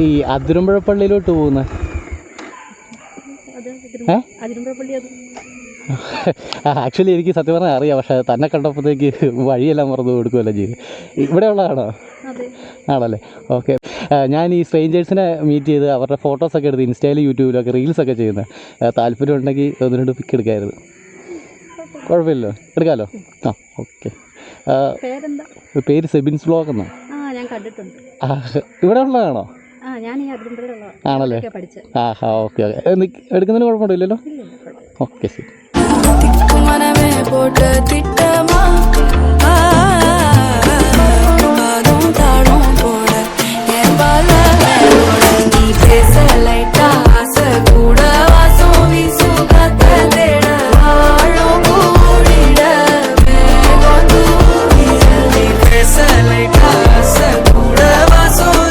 ഈ അതിരമ്പുഴ പള്ളിയിലോട്ട് പോകുന്നത്. ആക്ച്വലി എനിക്ക് സത്യം പറഞ്ഞാൽ അറിയാം, പക്ഷേ തന്നെ കണ്ടപ്പോഴത്തേക്ക് വഴിയെല്ലാം മറന്നു കൊടുക്കുകയല്ല ചെയ്ത്. ഇവിടെ ഉള്ളതാണോ? ആണല്ലേ, ഓക്കെ. ഞാൻ ഈ സ്ട്രേഞ്ചേഴ്സിനെ മീറ്റ് ചെയ്ത് അവരുടെ ഫോട്ടോസൊക്കെ എടുത്ത് ഇൻസ്റ്റയിലും യൂട്യൂബിലൊക്കെ റീൽസൊക്കെ ചെയ്യുന്നത്. താല്പര്യം ഉണ്ടെങ്കിൽ ഒന്ന് രണ്ട് പിക്ക് എടുക്കാമായിരുന്നു. കുഴപ്പമില്ലല്ലോ, എടുക്കാമല്ലോ. ആ, ഓക്കെ. പേര് സെബിൻസ് വ്ലോഗ് എന്നോ? ഇവിടെ ഉള്ളതാണോ? ആണല്ലേ, ആ ഹാ, ഓക്കെ ഓക്കെ. എടുക്കുന്നതിന് കുഴപ്പമുണ്ടല്ലോ? ഓക്കെ, ശരി.